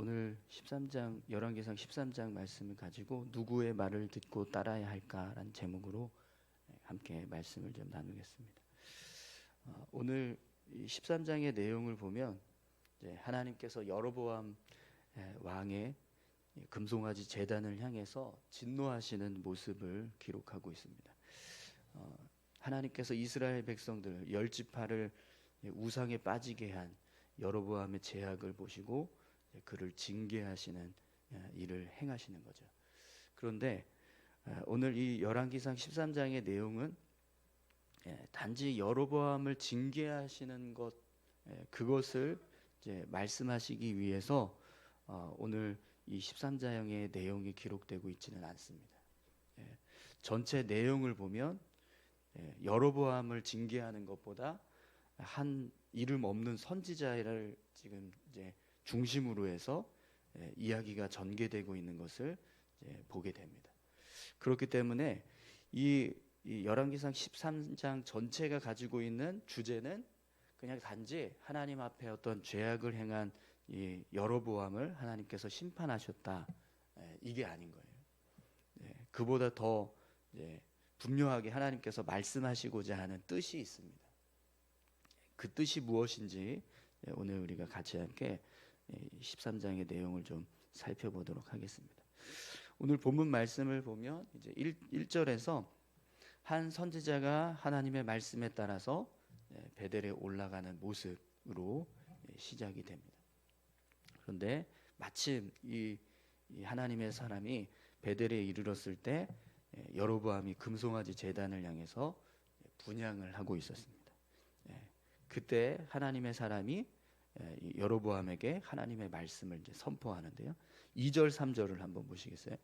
오늘 13장 열왕기상 13장 말씀을 가지고 누구의 말을 듣고 따라야 할까라는 제목으로 함께 말씀을 좀 나누겠습니다. 오늘 13장의 내용을 보면 하나님께서 여로보암 왕의 금송아지 제단을 향해서 진노하시는 모습을 기록하고 있습니다. 하나님께서 이스라엘 백성들 열 지파를 우상에 빠지게 한 여로보암의 죄악을 보시고 그를 징계하시는 일을 행하시는 거죠. 그런데 오늘 이 열왕기상 13장의 내용은 단지 여로보암을 징계하시는 것, 그것을 이제 말씀하시기 위해서 오늘 이 13장의 내용이 기록되고 있지는 않습니다. 전체 내용을 보면 여로보암을 징계하는 것보다 한 이름 없는 선지자를 지금 이제 중심으로 해서 이야기가 전개되고 있는 것을 보게 됩니다. 그렇기 때문에 이 열왕기상 13장 전체가 가지고 있는 주제는 그냥 단지 하나님 앞에 어떤 죄악을 행한 이 여로보암을 하나님께서 심판하셨다, 이게 아닌 거예요. 그보다 더 분명하게 하나님께서 말씀하시고자 하는 뜻이 있습니다. 그 뜻이 무엇인지 오늘 우리가 같이 함께 13장의 내용을 좀 살펴보도록 하겠습니다. 오늘 본문 말씀을 보면 이제 1절에서 한 선지자가 하나님의 말씀에 따라서 베델에 올라가는 모습으로 시작이 됩니다. 그런데 마침 이 하나님의 사람이 베델에 이르렀을 때 여로보암이 금송아지 제단을 향해서 분향을 하고 있었습니다. 그때 하나님의 사람이 여로보암에게 하나님의 말씀을 이제 선포하는데요. 2절 3절을 한번 보시겠어요?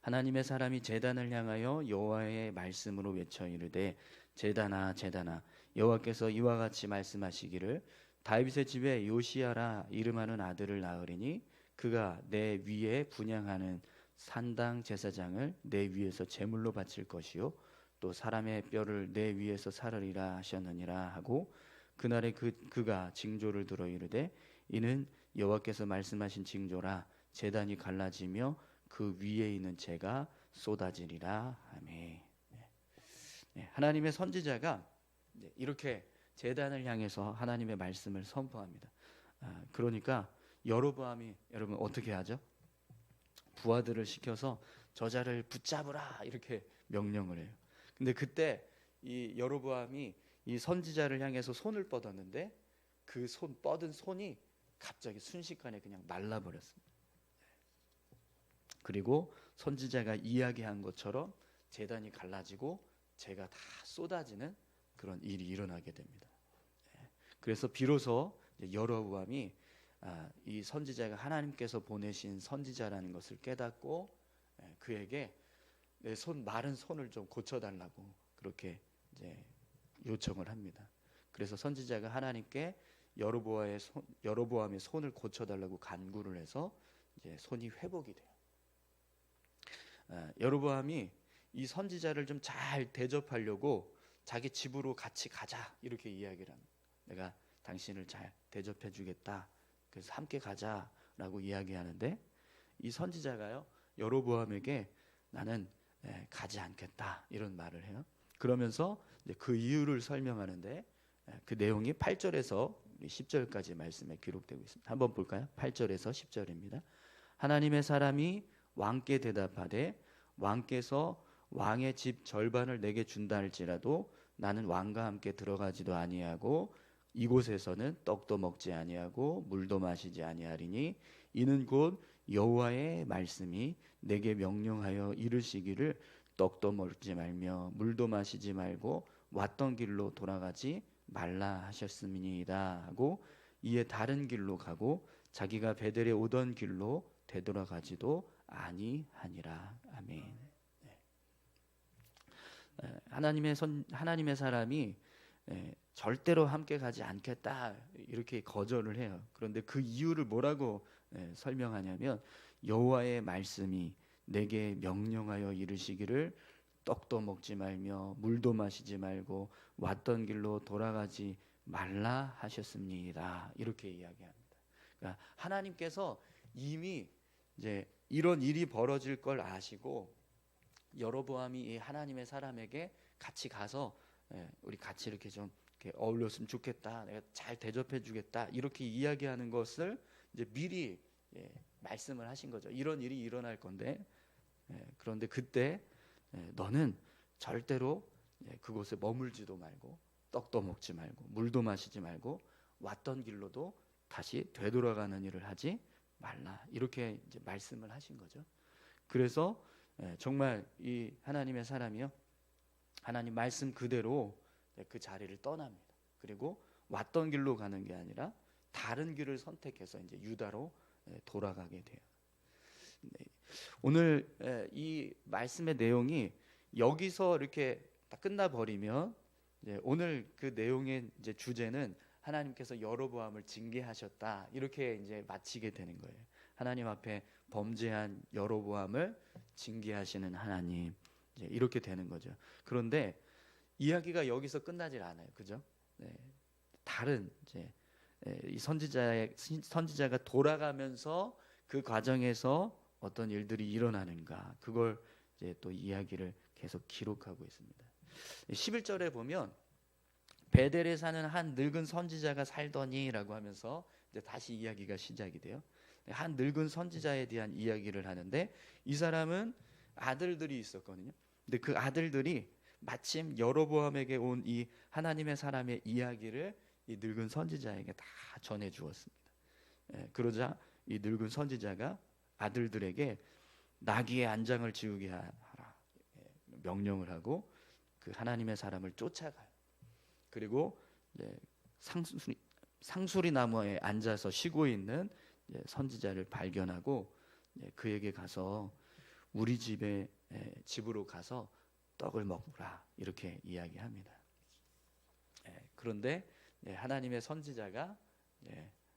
하나님의 사람이 제단을 향하여 여호와의 말씀으로 외쳐 이르되 제단아 제단아 여호와께서 이와 같이 말씀하시기를 다윗의 집에 요시야라 이름하는 아들을 낳으리니 그가 내 위에 분향하는 산당 제사장을 내 위에서 제물로 바칠 것이요 또 사람의 뼈를 내 위에서 사르리라 하셨느니라 하고 그날에 그가 징조를 들어 이르되 이는 여호와께서 말씀하신 징조라 제단이 갈라지며 그 위에 있는 재가 쏟아지리라. 아멘. 하나님의 선지자가 이렇게 제단을 향해서 하나님의 말씀을 선포합니다. 그러니까 여로보암이 여러분 어떻게 하죠? 부하들을 시켜서 저자를 붙잡으라 이렇게 명령을 해요. 근데 그때 이 여로보암이 이 선지자를 향해서 손을 뻗었는데 그 뻗은 손이 갑자기 순식간에 그냥 말라버렸습니다. 그리고 선지자가 이야기한 것처럼 제단이 갈라지고 재가 다 쏟아지는 그런 일이 일어나게 됩니다. 그래서 비로소 여로보암이 이 선지자가 하나님께서 보내신 선지자라는 것을 깨닫고 그에게 내 마른 손을 좀 고쳐달라고 그렇게 이제 요청을 합니다. 그래서 선지자가 하나님께 여로보암의 손을 고쳐달라고 간구를 해서 이제 손이 회복이 돼요. 여로보암이 이 선지자를 좀 잘 대접하려고 자기 집으로 같이 가자 이렇게 이야기를 합니다. 내가 당신을 잘 대접해 주겠다. 그래서 함께 가자라고 이야기하는데 이 선지자가요 여로보암에게 나는 가지 않겠다 이런 말을 해요. 그러면서 그 이유를 설명하는데 그 내용이 8절에서 10절까지 말씀에 기록되고 있습니다. 한번 볼까요? 8절에서 10절입니다. 하나님의 사람이 왕께 대답하되 왕께서 왕의 집 절반을 내게 준다 할지라도 나는 왕과 함께 들어가지도 아니하고 이곳에서는 떡도 먹지 아니하고 물도 마시지 아니하리니 이는 곧 여호와의 말씀이 내게 명령하여 이르시기를 떡도 먹지 말며 물도 마시지 말고 왔던 길로 돌아가지 말라 하셨음이니이다 하고 이에 다른 길로 가고 자기가 베델에 오던 길로 되돌아가지도 아니하니라. 아멘. 하나님의 사람이 절대로 함께 가지 않겠다 이렇게 거절을 해요. 그런데 그 이유를 뭐라고 설명하냐면 여호와의 말씀이 내게 명령하여 이르시기를 떡도 먹지 말며 물도 마시지 말고 왔던 길로 돌아가지 말라 하셨습니다. 이렇게 이야기합니다. 그러니까 하나님께서 이미 이제 이런 일이 벌어질 걸 아시고 여로보암이 이 하나님의 사람에게 같이 가서 우리 같이 이렇게 좀 이렇게 어울렸으면 좋겠다. 내가 잘 대접해 주겠다. 이렇게 이야기하는 것을 이제 미리 말씀을 하신 거죠. 이런 일이 일어날 건데 그런데 그때 너는 절대로 그곳에 머물지도 말고 떡도 먹지 말고 물도 마시지 말고 왔던 길로도 다시 되돌아가는 일을 하지 말라. 이렇게 이제 말씀을 하신 거죠. 그래서 정말 이 하나님의 사람이요, 하나님 말씀 그대로 그 자리를 떠납니다. 그리고 왔던 길로 가는 게 아니라 다른 길을 선택해서 이제 유다로 돌아가게 돼요. 오늘 이 말씀의 내용이 여기서 이렇게 딱 끝나버리면 오늘 그 내용의 이제 주제는 하나님께서 여로보암을 징계하셨다 이렇게 이제 마치게 되는 거예요. 하나님 앞에 범죄한 여로보암을 징계하시는 하나님, 이제 이렇게 되는 거죠. 그런데 이야기가 여기서 끝나질 않아요, 그죠? 다른 이제 이 선지자가 돌아가면서 그 과정에서 어떤 일들이 일어나는가, 그걸 이제 또 이야기를 계속 기록하고 있습니다. 11절에 보면 베델에 사는 한 늙은 선지자가 살더니라고 하면서 이제 다시 이야기가 시작이 돼요. 한 늙은 선지자에 대한 이야기를 하는데 이 사람은 아들들이 있었거든요. 근데 그 아들들이 마침 여로보암에게 온 이 하나님의 사람의 이야기를 이 늙은 선지자에게 다 전해 주었습니다. 그러자 이 늙은 선지자가 아들들에게 나귀의 안장을 지우게 하라 명령을 하고 그 하나님의 사람을 쫓아가요. 그리고 상수리 나무에 앉아서 쉬고 있는 선지자를 발견하고 그에게 가서 우리 집으로 가서 떡을 먹으라 이렇게 이야기합니다. 그런데 하나님의 선지자가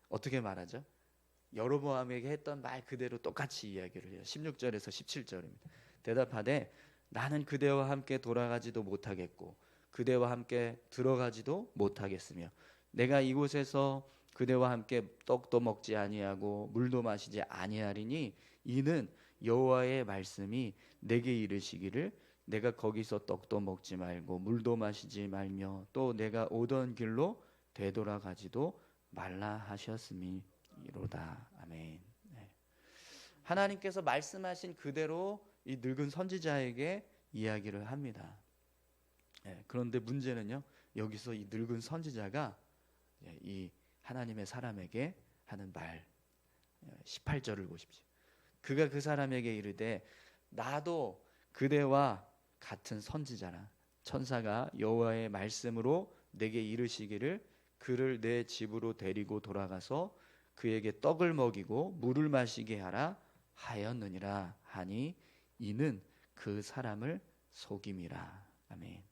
어떻게 말하죠? 여로보암에게 했던 말 그대로 똑같이 이야기를 해요. 16절에서 17절입니다. 대답하되 나는 그대와 함께 돌아가지도 못하겠고 그대와 함께 들어가지도 못하겠으며 내가 이곳에서 그대와 함께 떡도 먹지 아니하고 물도 마시지 아니하리니 이는 여호와의 말씀이 내게 이르시기를 내가 거기서 떡도 먹지 말고 물도 마시지 말며 또 내가 오던 길로 되돌아가지도 말라 하셨음이로다. 아멘. 하나님께서 말씀하신 그대로 이 늙은 선지자에게 이야기를 합니다. 그런데 문제는요, 여기서 이 늙은 선지자가 이 하나님의 사람에게 하는 말 18절을 보십시오. 그가 그 사람에게 이르되 나도 그대와 같은 선지자라. 천사가 여호와의 말씀으로 내게 이르시기를 그를 내 집으로 데리고 돌아가서 그에게 떡을 먹이고 물을 마시게 하라 하였느니라 하니 이는 그 사람을 속임이라. 아멘.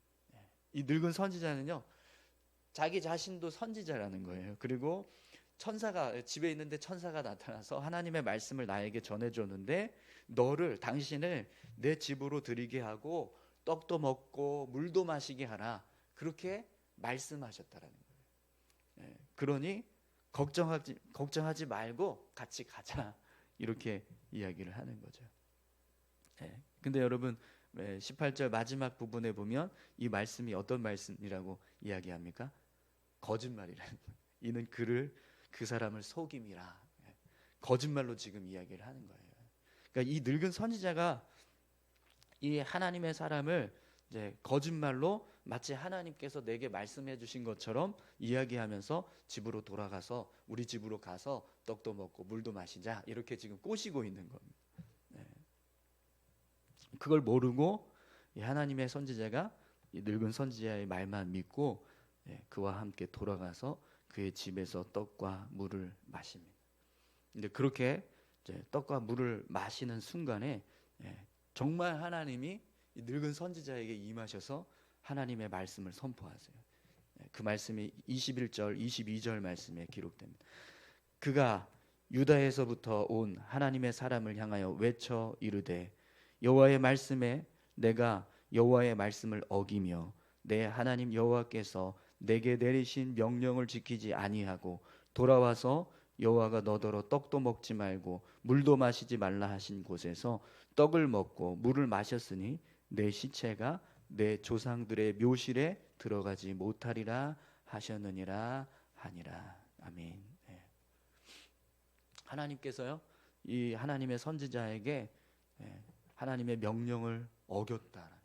이 늙은 선지자는요, 자기 자신도 선지자라는 거예요. 그리고 천사가 집에 있는데 천사가 나타나서 하나님의 말씀을 나에게 전해줬는데 당신을 내 집으로 들이게 하고 떡도 먹고 물도 마시게 하라 그렇게 말씀하셨다라는 거예요. 그러니 걱정하지 말고 같이 가자 이렇게 이야기를 하는 거죠. 근데 여러분 18절 마지막 부분에 보면 이 말씀이 어떤 말씀이라고 이야기합니까? 거짓말이라는 거예요. 이는 그 사람을 속임이라. 거짓말로 지금 이야기를 하는 거예요. 그러니까 이 늙은 선지자가 이 하나님의 사람을 이제 거짓말로 마치 하나님께서 내게 말씀해 주신 것처럼 이야기하면서 집으로 돌아가서 우리 집으로 가서 떡도 먹고 물도 마시자 이렇게 지금 꼬시고 있는 겁니다. 그걸 모르고 이 하나님의 선지자가 이 늙은 선지자의 말만 믿고 그와 함께 돌아가서 그의 집에서 떡과 물을 마십니다. 근데 그렇게 이제 떡과 물을 마시는 순간에 정말 하나님이 이 늙은 선지자에게 임하셔서 하나님의 말씀을 선포하세요. 그 말씀이 21절, 22절 말씀에 기록됩니다. 그가 유다에서부터 온 하나님의 사람을 향하여 외쳐 이르되 여호와의 말씀에 내가 여호와의 말씀을 어기며 내 하나님 여호와께서 내게 내리신 명령을 지키지 아니하고 돌아와서 여호와가 너더러 떡도 먹지 말고 물도 마시지 말라 하신 곳에서 떡을 먹고 물을 마셨으니 내 시체가 내 조상들의 묘실에 들어가지 못하리라 하셨느니라 하니라. 아멘. 네. 하나님께서요, 이 하나님의 선지자에게 하나님의 명령을 어겼다.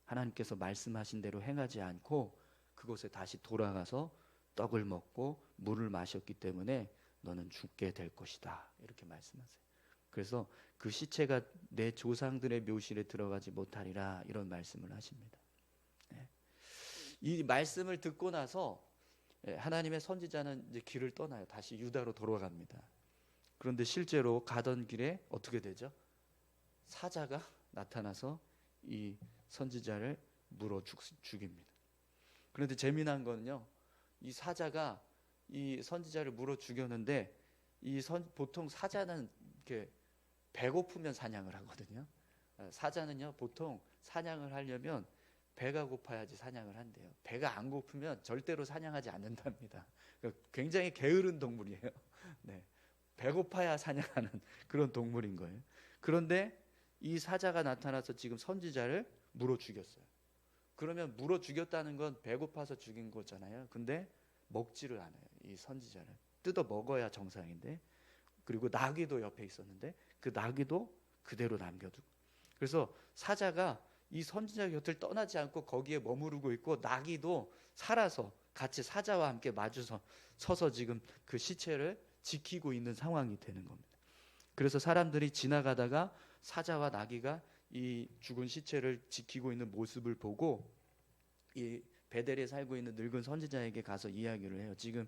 하나님께서 말씀하신 대로 행하지 않고 그곳에 다시 돌아가서 떡을 먹고 물을 마셨기 때문에 너는 죽게 될 것이다. 이렇게 말씀하세요. 그래서 그 시체가 내 조상들의 묘실에 들어가지 못하리라, 이런 말씀을 하십니다. 이 말씀을 듣고 나서 하나님의 선지자는 이제 길을 떠나요. 다시 유다로 돌아갑니다. 그런데 실제로 가던 길에 어떻게 되죠? 사자가 나타나서 이 선지자를 물어 죽입니다. 그런데 재미난 거는요, 이 사자가 이 선지자를 물어 죽였는데 보통 사자는 이렇게 배고프면 사냥을 하거든요. 사자는요, 보통 사냥을 하려면 배가 고파야지 사냥을 한대요. 배가 안 고프면 절대로 사냥하지 않는답니다. 굉장히 게으른 동물이에요. 네. 배고파야 사냥하는 그런 동물인 거예요. 그런데 이 사자가 나타나서 지금 선지자를 물어 죽였어요. 그러면 물어 죽였다는 건 배고파서 죽인 거잖아요. 근데 먹지를 않아요. 이 선지자를 뜯어 먹어야 정상인데, 그리고 나귀도 옆에 있었는데 그 나귀도 그대로 남겨두고, 그래서 사자가 이 선지자 곁을 떠나지 않고 거기에 머무르고 있고, 나귀도 살아서 같이 사자와 함께 마주서 서서 지금 그 시체를 지키고 있는 상황이 되는 겁니다. 그래서 사람들이 지나가다가 사자와 나귀가 이 죽은 시체를 지키고 있는 모습을 보고 이 베델에 살고 있는 늙은 선지자에게 가서 이야기를 해요. 지금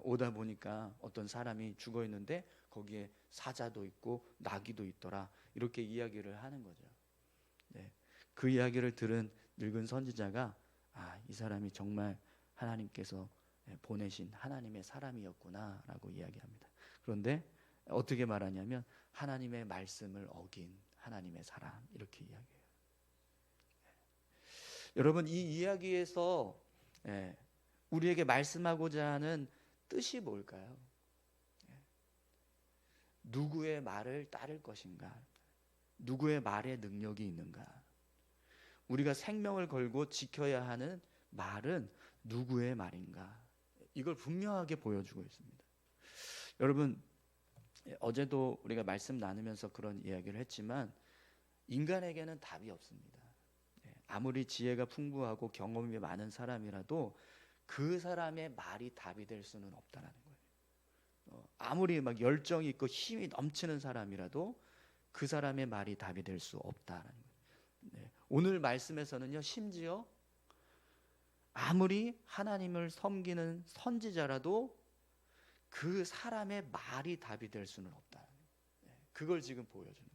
오다 보니까 어떤 사람이 죽어 있는데 거기에 사자도 있고 나귀도 있더라, 이렇게 이야기를 하는 거죠. 네. 그 이야기를 들은 늙은 선지자가 이 사람이 정말 하나님께서 보내신 하나님의 사람이었구나라고 이야기합니다. 그런데 어떻게 말하냐면 하나님의 말씀을 어긴 하나님의 사람, 이렇게 이야기해요. 여러분, 이 이야기에서 우리에게 말씀하고자 하는 뜻이 뭘까요? 누구의 말을 따를 것인가? 누구의 말에 능력이 있는가? 우리가 생명을 걸고 지켜야 하는 말은 누구의 말인가? 이걸 분명하게 보여주고 있습니다. 여러분, 어제도 우리가 말씀 나누면서 그런 이야기를 했지만 인간에게는 답이 없습니다. 아무리 지혜가 풍부하고 경험이 많은 사람이라도 그 사람의 말이 답이 될 수는 없다는 거예요. 아무리 막 열정이 있고 힘이 넘치는 사람이라도 그 사람의 말이 답이 될 수 없다는 거예요. 오늘 말씀에서는요, 심지어 아무리 하나님을 섬기는 선지자라도 그 사람의 말이 답이 될 수는 없다. 그걸 지금 보여주는 거예요.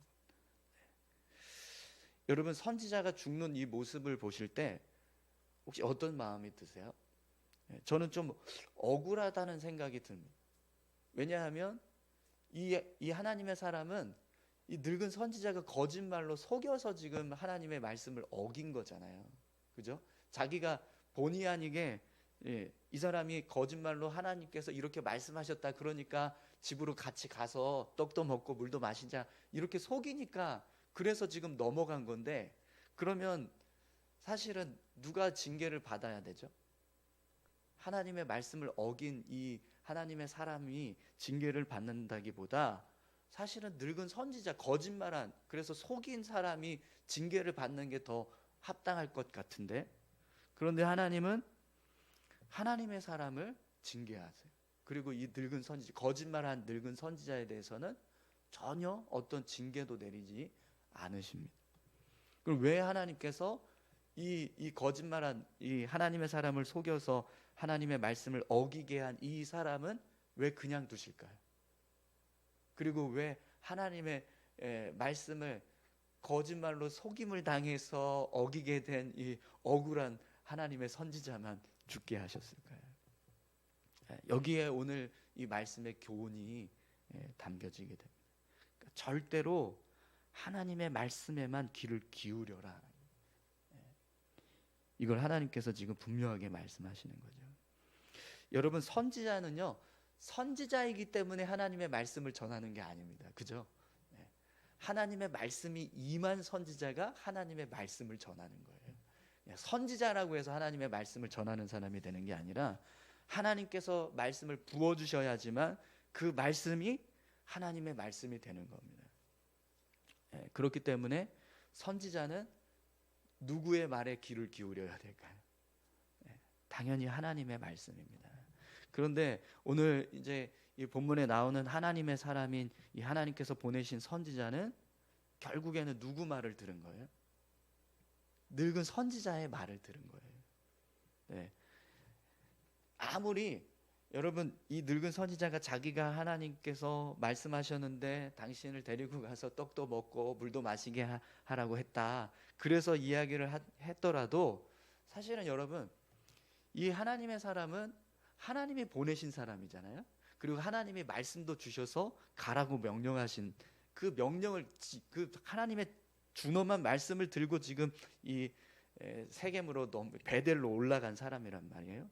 여러분, 선지자가 죽는 이 모습을 보실 때 혹시 어떤 마음이 드세요? 저는 좀 억울하다는 생각이 듭니다. 왜냐하면 이 하나님의 사람은 이 늙은 선지자가 거짓말로 속여서 지금 하나님의 말씀을 어긴 거잖아요. 그죠? 자기가 본의 아니게 이 사람이 거짓말로 하나님께서 이렇게 말씀하셨다, 그러니까 집으로 같이 가서 떡도 먹고 물도 마시자, 이렇게 속이니까 그래서 지금 넘어간 건데, 그러면 사실은 누가 징계를 받아야 되죠? 하나님의 말씀을 어긴 이 하나님의 사람이 징계를 받는다기보다 사실은 늙은 선지자, 거짓말한, 그래서 속인 사람이 징계를 받는 게 더 합당할 것 같은데, 그런데 하나님은 하나님의 사람을 징계하세요. 그리고 이 늙은 선지자, 거짓말한 늙은 선지자에 대해서는 전혀 어떤 징계도 내리지 않으십니다. 그럼 왜 하나님께서 이 거짓말한 이 하나님의 사람을 속여서 하나님의 말씀을 어기게 한 이 사람은 왜 그냥 두실까요? 그리고 왜 하나님의 말씀을 거짓말로 속임을 당해서 어기게 된 이 억울한 하나님의 선지자만 죽게 하셨을까요? 여기에 오늘 이 말씀의 교훈이 담겨지게 됩니다. 그러니까 절대로 하나님의 말씀에만 귀를 기울여라. 이걸 하나님께서 지금 분명하게 말씀하시는 거죠. 여러분, 선지자는요, 선지자이기 때문에 하나님의 말씀을 전하는 게 아닙니다. 그죠? 네. 하나님의 말씀이 임한 선지자가 하나님의 말씀을 전하는 거예요. 선지자라고 해서 하나님의 말씀을 전하는 사람이 되는 게 아니라 하나님께서 말씀을 부어주셔야지만 그 말씀이 하나님의 말씀이 되는 겁니다. 그렇기 때문에 선지자는 누구의 말에 귀를 기울여야 될까요? 당연히 하나님의 말씀입니다. 그런데 오늘 이제 이 본문에 나오는 하나님의 사람인 이 하나님께서 보내신 선지자는 결국에는 누구 말을 들은 거예요? 늙은 선지자의 말을 들은 거예요. 네. 아무리 여러분 이 늙은 선지자가 자기가 하나님께서 말씀하셨는데 당신을 데리고 가서 떡도 먹고 물도 마시게 하라고 했다, 그래서 이야기를 했더라도 사실은 여러분 이 하나님의 사람은 하나님이 보내신 사람이잖아요. 그리고 하나님이 말씀도 주셔서 가라고 명령하신 그 명령을 그 하나님의 준엄한 말씀을 들고 지금 이 세겜으로 베델로 올라간 사람이란 말이에요.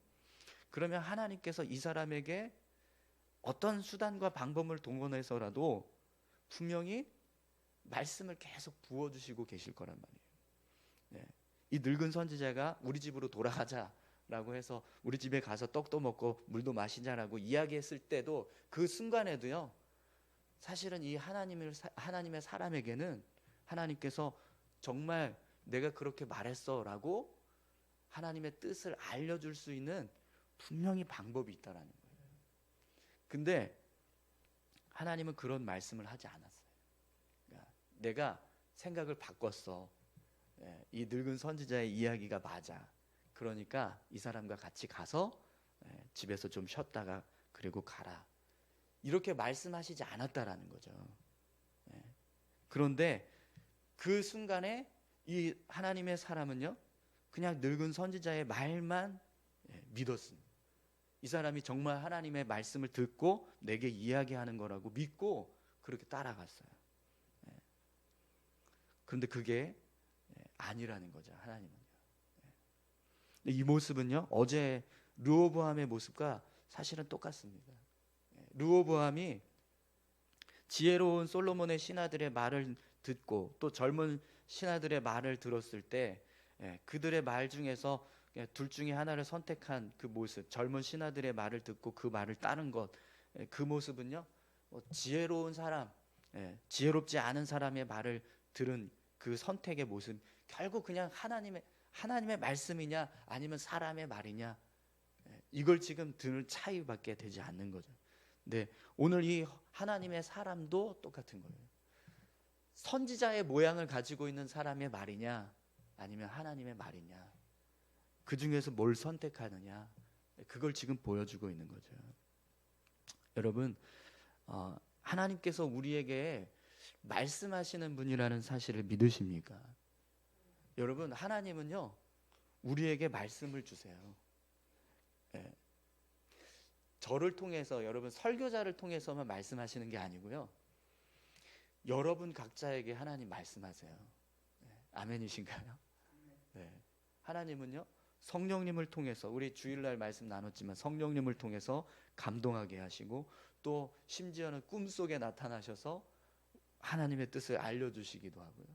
그러면 하나님께서 이 사람에게 어떤 수단과 방법을 동원해서라도 분명히 말씀을 계속 부어주시고 계실 거란 말이에요. 네. 이 늙은 선지자가 우리 집으로 돌아가자라고 해서 우리 집에 가서 떡도 먹고 물도 마시자라고 이야기했을 때도 그 순간에도요, 사실은 이 하나님의 사람에게는 하나님께서 정말 내가 그렇게 말했어라고 하나님의 뜻을 알려줄 수 있는 분명히 방법이 있다라는 거예요. 근데 하나님은 그런 말씀을 하지 않았어요. 그러니까 내가 생각을 바꿨어. 이 늙은 선지자의 이야기가 맞아. 그러니까 이 사람과 같이 가서 집에서 좀 쉬었다가 그리고 가라. 이렇게 말씀하시지 않았다라는 거죠. 그런데 그 순간에 이 하나님의 사람은요, 그냥 늙은 선지자의 말만 믿었습니다. 이 사람이 정말 하나님의 말씀을 듣고 내게 이야기하는 거라고 믿고 그렇게 따라갔어요. 그런데 그게 아니라는 거죠. 하나님은요. 이 모습은요, 어제 르호보암의 모습과 사실은 똑같습니다. 르호보암이 지혜로운 솔로몬의 신하들의 말을 듣고 또 젊은 신하들의 말을 들었을 때 그들의 말 중에서 둘 중에 하나를 선택한 그 모습, 젊은 신하들의 말을 듣고 그 말을 따른 것, 그 모습은요, 지혜로운 사람, 지혜롭지 않은 사람의 말을 들은 그 선택의 모습, 결국 그냥 하나님의 말씀이냐 아니면 사람의 말이냐, 이걸 지금 드는 차이밖에 되지 않는 거죠. 네, 오늘 이 하나님의 사람도 똑같은 거예요. 선지자의 모양을 가지고 있는 사람의 말이냐 아니면 하나님의 말이냐, 그 중에서 뭘 선택하느냐, 그걸 지금 보여주고 있는 거죠. 여러분, 하나님께서 우리에게 말씀하시는 분이라는 사실을 믿으십니까? 여러분, 하나님은요, 우리에게 말씀을 주세요. 저를 통해서, 여러분 설교자를 통해서만 말씀하시는 게 아니고요, 여러분 각자에게 하나님 말씀하세요. 아멘이신가요? 네. 하나님은요, 성령님을 통해서, 우리 주일날 말씀 나눴지만 성령님을 통해서 감동하게 하시고 또 심지어는 꿈속에 나타나셔서 하나님의 뜻을 알려주시기도 하고요.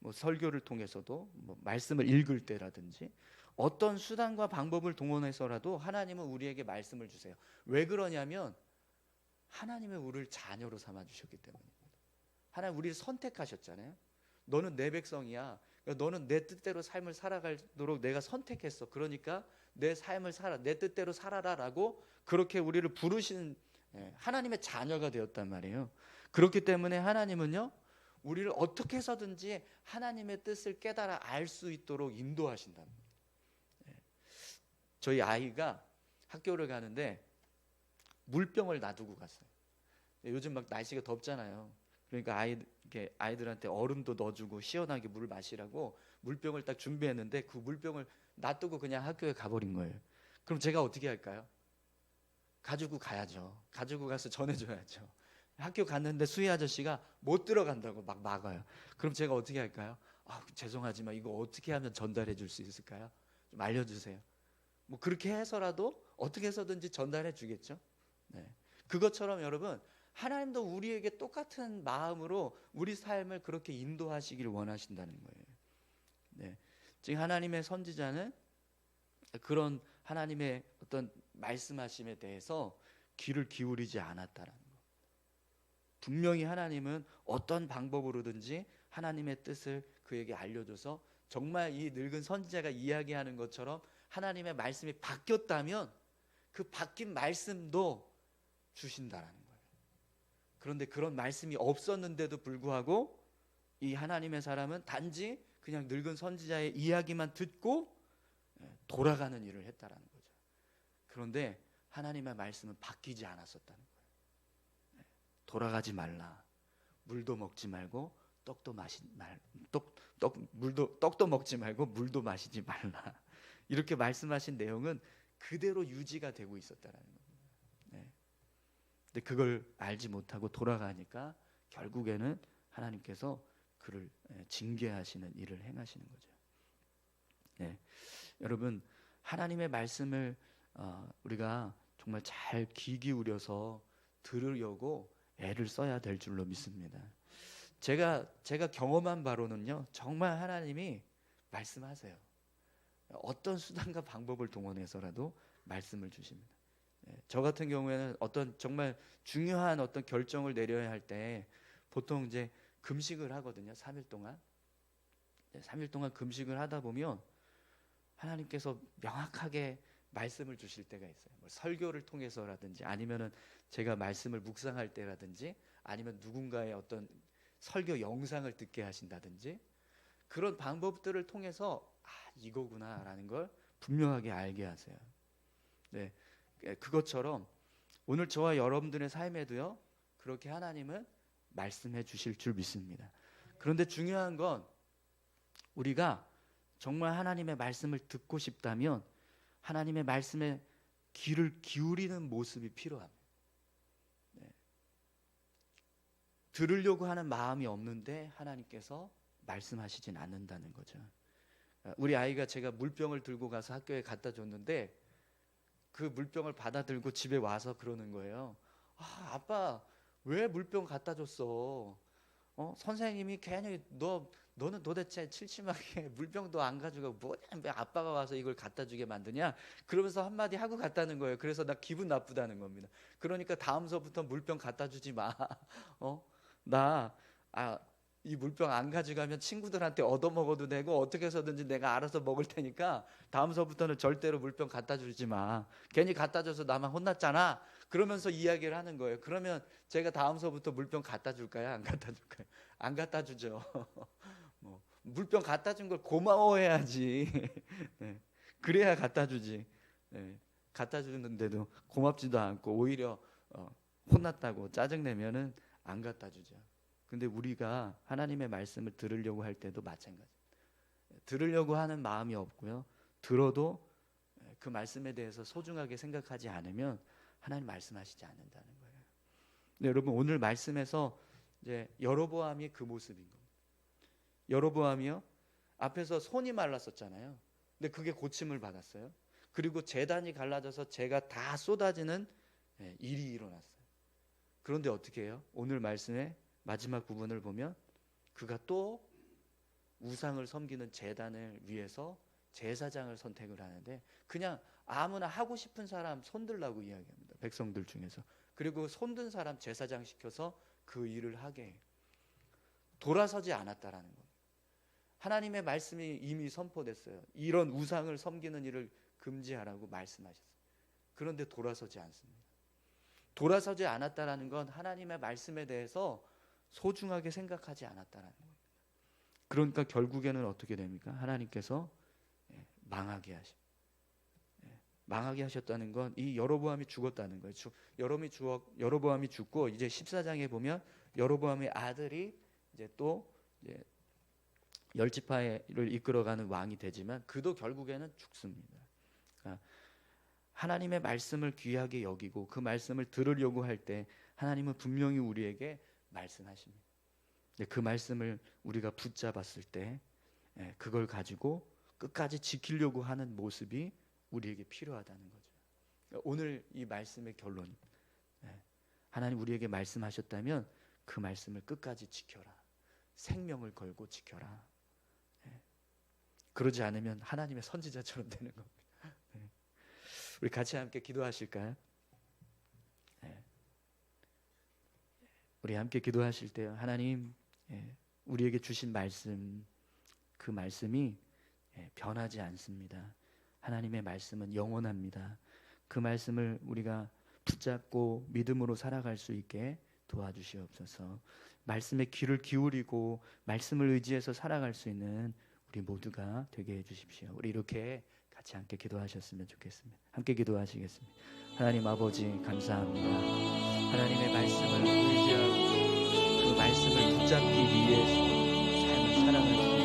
뭐 설교를 통해서도 뭐 말씀을 읽을 때라든지 어떤 수단과 방법을 동원해서라도 하나님은 우리에게 말씀을 주세요. 왜 그러냐면 하나님은 우리를 자녀로 삼아주셨기 때문입니다. 하나님 우리를 선택하셨잖아요. 너는 내 백성이야. 너는 내 뜻대로 삶을 살아가도록 내가 선택했어. 그러니까 내 삶을 살아, 내 뜻대로 살아라라고 그렇게 우리를 부르시는 하나님의 자녀가 되었단 말이에요. 그렇기 때문에 하나님은요, 우리를 어떻게 해서든지 하나님의 뜻을 깨달아 알 수 있도록 인도하신답니다. 저희 아이가 학교를 가는데 물병을 놔두고 갔어요. 요즘 막 날씨가 덥잖아요. 그러니까 아이들한테 얼음도 넣어주고 시원하게 물 마시라고 물병을 딱 준비했는데 그 물병을 놔두고 그냥 학교에 가버린 거예요. 그럼 제가 어떻게 할까요? 가지고 가야죠. 가지고 가서 전해줘야죠. 학교 갔는데 수희 아저씨가 못 들어간다고 막 막아요. 그럼 제가 어떻게 할까요? 죄송하지만 이거 어떻게 하면 전달해 줄 수 있을까요? 좀 알려주세요. 뭐 그렇게 해서라도 어떻게 해서든지 전달해 주겠죠. 네. 그것처럼 여러분, 하나님도 우리에게 똑같은 마음으로 우리 삶을 그렇게 인도하시기를 원하신다는 거예요. 네. 지금 하나님의 선지자는 그런 하나님의 어떤 말씀하심에 대해서 귀를 기울이지 않았다라는 거. 분명히 하나님은 어떤 방법으로든지 하나님의 뜻을 그에게 알려줘서 정말 이 늙은 선지자가 이야기하는 것처럼 하나님의 말씀이 바뀌었다면 그 바뀐 말씀도 주신다라는 거예요. 그런데 그런 말씀이 없었는데도 불구하고 이 하나님의 사람은 단지 그냥 늙은 선지자의 이야기만 듣고 돌아가는 일을 했다라는 거죠. 그런데 하나님의 말씀은 바뀌지 않았었다는 거예요. 돌아가지 말라. 물도 먹지 말고 떡도 먹지 말고 물도 마시지 말라. 이렇게 말씀하신 내용은 그대로 유지가 되고 있었다라는 겁니다. 네. 근데 그걸 알지 못하고 돌아가니까 결국에는 하나님께서 그를 징계하시는 일을 행하시는 거죠. 네. 여러분, 하나님의 말씀을 우리가 정말 잘 귀 기울여서 들으려고 애를 써야 될 줄로 믿습니다. 제가 경험한 바로는요, 정말 하나님이 말씀하세요. 어떤 수단과 방법을 동원해서라도 말씀을 주십니다. 저 같은 경우에는 어떤 정말 중요한 어떤 결정을 내려야 할 때 보통 이제 금식을 하거든요. 3일 동안. 3일 동안 금식을 하다 보면 하나님께서 명확하게 말씀을 주실 때가 있어요. 뭐 설교를 통해서라든지 아니면은 제가 말씀을 묵상할 때라든지 아니면 누군가의 어떤 설교 영상을 듣게 하신다든지 그런 방법들을 통해서 이거구나라는 걸 분명하게 알게 하세요. 네, 그것처럼 오늘 저와 여러분들의 삶에도요 그렇게 하나님은 말씀해 주실 줄 믿습니다. 그런데 중요한 건 우리가 정말 하나님의 말씀을 듣고 싶다면 하나님의 말씀에 귀를 기울이는 모습이 필요합니다. 네. 들으려고 하는 마음이 없는데 하나님께서 말씀하시진 않는다는 거죠. 우리 아이가 제가 물병을 들고 가서 학교에 갖다 줬는데 그 물병을 받아 들고 집에 와서 그러는 거예요. 아빠 왜 물병 갖다 줬어? 선생님이 괜히 너는 도대체 칠칠하게 물병도 안 가져가고 뭐냐, 왜 아빠가 와서 이걸 갖다 주게 만드냐? 그러면서 한마디 하고 갔다는 거예요. 그래서 나 기분 나쁘다는 겁니다. 그러니까 다음서부터 물병 갖다 주지 마. 이 물병 안 가져가면 친구들한테 얻어먹어도 되고 어떻게 해서든지 내가 알아서 먹을 테니까 다음서부터는 절대로 물병 갖다 주지 마. 괜히 갖다 줘서 나만 혼났잖아. 그러면서 이야기를 하는 거예요. 그러면 제가 다음서부터 물병 갖다 줄까요? 안 갖다 줄까요? 안 갖다 주죠. 물병 갖다 준 걸 고마워해야지. 네. 그래야 갖다 주지. 네. 갖다 주는데도 고맙지도 않고 오히려 혼났다고 짜증내면은 안 갖다 주죠. 근데 우리가 하나님의 말씀을 들으려고 할 때도 마찬가지. 들으려고 하는 마음이 없고요. 들어도 그 말씀에 대해서 소중하게 생각하지 않으면 하나님 말씀하시지 않는다는 거예요. 근데 여러분 오늘 말씀에서 이제 여로보암이 그 모습인 겁니다. 여로보암이요. 앞에서 손이 말랐었잖아요. 근데 그게 고침을 받았어요. 그리고 제단이 갈라져서 재가 다 쏟아지는 일이 일어났어요. 그런데 어떻게 해요? 오늘 말씀의 마지막 부분을 보면 그가 또 우상을 섬기는 제단을 위해서 제사장을 선택을 하는데 그냥 아무나 하고 싶은 사람 손들라고 이야기합니다. 백성들 중에서. 그리고 손든 사람 제사장 시켜서 그 일을 하게 해요. 돌아서지 않았다라는 겁니다. 하나님의 말씀이 이미 선포됐어요. 이런 우상을 섬기는 일을 금지하라고 말씀하셨어요. 그런데 돌아서지 않습니다. 돌아서지 않았다라는 건 하나님의 말씀에 대해서 소중하게 생각하지 않았다라는 겁니다. 그러니까 결국에는 어떻게 됩니까? 하나님께서 망하게 하십니다. 망하게 하셨다는 건 이 여로보암이 죽었다는 거예요. 여로보암이 죽고 이제 14장에 보면 여로보암의 아들이 이제 또 이제 열지파를 이끌어가는 왕이 되지만 그도 결국에는 죽습니다. 그러니까 하나님의 말씀을 귀하게 여기고 그 말씀을 들으려고 할 때 하나님은 분명히 우리에게 말씀하십니다. 그 말씀을 우리가 붙잡았을 때 그걸 가지고 끝까지 지키려고 하는 모습이 우리에게 필요하다는 거죠. 오늘 이 말씀의 결론, 하나님 우리에게 말씀하셨다면 그 말씀을 끝까지 지켜라. 생명을 걸고 지켜라. 그러지 않으면 하나님의 선지자처럼 되는 겁니다. 우리 같이 함께 기도하실까요? 우리 함께 기도하실 때 하나님, 우리에게 주신 말씀, 그 말씀이 변하지 않습니다. 하나님의 말씀은 영원합니다. 그 말씀을 우리가 붙잡고 믿음으로 살아갈 수 있게 도와주시옵소서. 말씀에 귀를 기울이고 말씀을 의지해서 살아갈 수 있는 우리 모두가 되게 해주십시오. 우리 이렇게 같이 함께 기도하셨으면 좋겠습니다. 함께 기도하시겠습니다. 하나님 아버지 감사합니다. 하나님의 말씀을 의지하고 그 말씀을 붙잡기 위해서 삶을 살아갈 수